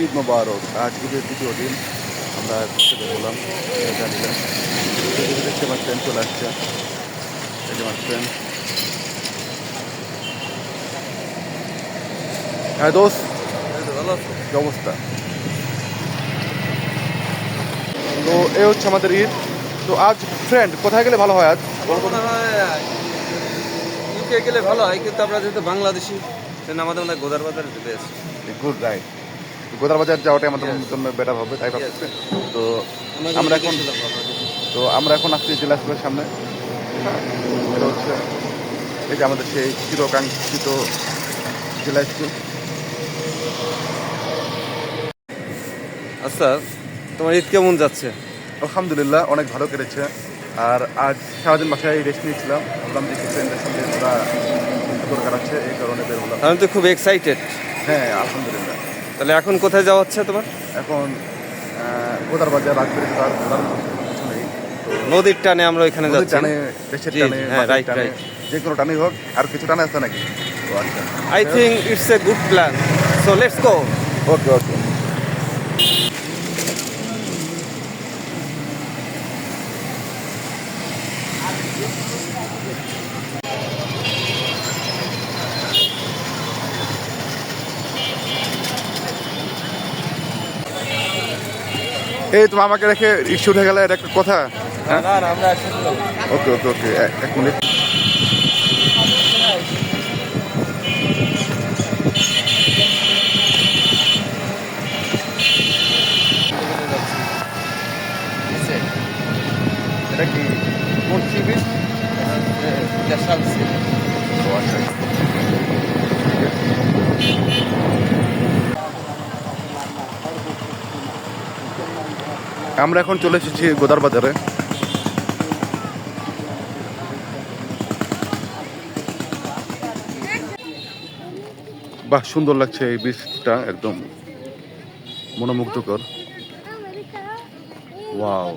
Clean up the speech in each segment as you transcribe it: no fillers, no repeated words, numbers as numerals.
ঈদ মোবারক। আজ ঈদের দ্বিতীয় দিন আমরা ঘুরতে বেরোলাম জানিলে। দেখতে পাচ্ছেন চলে আসছে, দেখতে পাচ্ছেন। হ্যাঁ দোস্ত, কি অবস্থা? তো এ হচ্ছে আমাদের ঈদ। তো আজ ফ্রেন্ড কোথায় গেলে ভালো হয়? আজ মনে হয় ইউকে গেলে ভালো হয়, কিন্তু আমরা যেহেতু বাংলাদেশি আমাদের মনে হয় গোদার বাজার বেস্ট। Good right. গোদার বাজার যাওয়াটাই আমাদের জন্য বেটার হবে, তাই ভাবছি। তো আমরা এখন আসছি জেলা স্কুলের সামনে। এটা হচ্ছে এই যে আমাদের সেই চিরকাঙ্ক্ষিত জেলা স্কুল। আচ্ছা, তোমার ঈদ কেমন যাচ্ছে? আলহামদুলিল্লাহ, অনেক ভালো কেটেছে। আর আজ সারাদিন বাসায় রেস্ট নিয়েছিলাম, ভাবলাম যে ফ্রেন্ডের সঙ্গে ঘোরা দরকার আছে, এই কারণে বের হলাম। আমি তো খুব এক্সাইটেড। হ্যাঁ আলহামদুলিল্লাহ। তাহলে এখন কোথায় যাওয়া হচ্ছে তোমার? এখন গোদার বাজার রাজবাড়ি ঘোরার কিছু নেই। নদীর টানে আমরা ওইখানে যাচ্ছি। টানে, দেশের টানে, হ্যাঁ, রাইট টানে, রাইট। যে কোনো টানেই হোক। আর কিছু টানে আছে নাকি? তো আচ্ছা, I think it's a good plan, so let's go. Okay okay. এই তুমি আমাকে রেখে ইস্যু উঠে গেলে, এটা একটা কথা। হ্যাঁ আমরা ওকে ওকে ওকে, এক মিনিট। এটা কি কোন সি বিচ? আমরা এখন চলে এসেছি গোদার বাজারে। বাহ, সুন্দর লাগছে এই বীজটা, একদম মনোমুগ্ধকর। ওয়াও।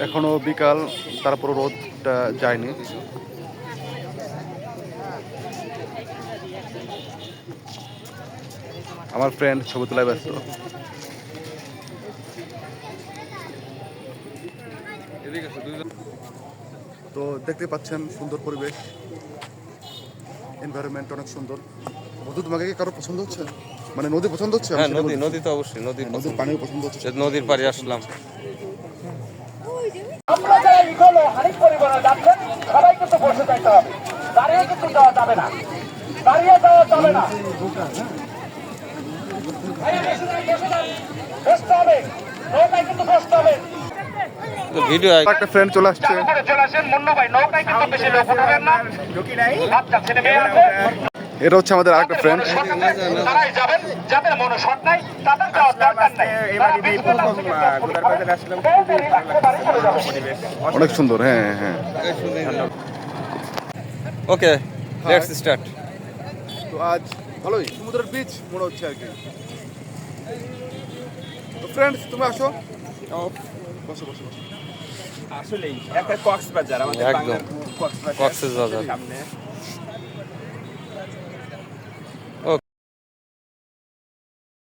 এখনো বিকাল, তারপর রোদটা যায়নি। আমার ফ্রেন্ড ছবি তোলায় ব্যস্ত। তো দেখতে পাচ্ছেন সুন্দর পরিবেশ, এনভায়রনমেন্ট অনেক সুন্দর। বধু, তোমাকে কি কারো পছন্দ হচ্ছে? মানে নদী পছন্দ হচ্ছে? হ্যাঁ, নদী তো অবশ্যই, নদীর পানিও পছন্দ হচ্ছে। নদীর পাড়ে আসলাম। আমরা যারা ইগল ও হানিফ পরিবারে যাচ্ছেন, সবাই কিন্তু বসে যাইতে হবে, দাঁড়িয়ে কিন্তু যাওয়া যাবে না, দাঁড়িয়ে যাওয়া যাবে না। বসতে হবে, নৌকায় কিন্তু বসতে হবে। ভিডিও একটা ফ্রেন্ড চলে আসছে। চলে আসেন মুন্নু ভাই, নৌকায় কিন্তু বেশি লোক উঠাবেন না, বাচ্চা ছেলে মেয়ে আছে। এটা হচ্ছে আমাদের আরেকটা ফ্রেন্ড। তারাই যাবেন, যাদের মনে শট নাই তাদের যাওয়ার দরকার নাই। অনেক সুন্দর। হ্যাঁ হ্যাঁ। ওকে, লেটস স্টার্ট। তো আজ ভালোই সমুদ্রের বিচ মনে হচ্ছে আর কি। তো ফ্রেন্ডস, তুমি আসো, বসো বসো বসো। আসলেই একটা কক্সবাজার, আমাদের একদম বাংলার কক্সবাজার কক্সবাজার সামনে।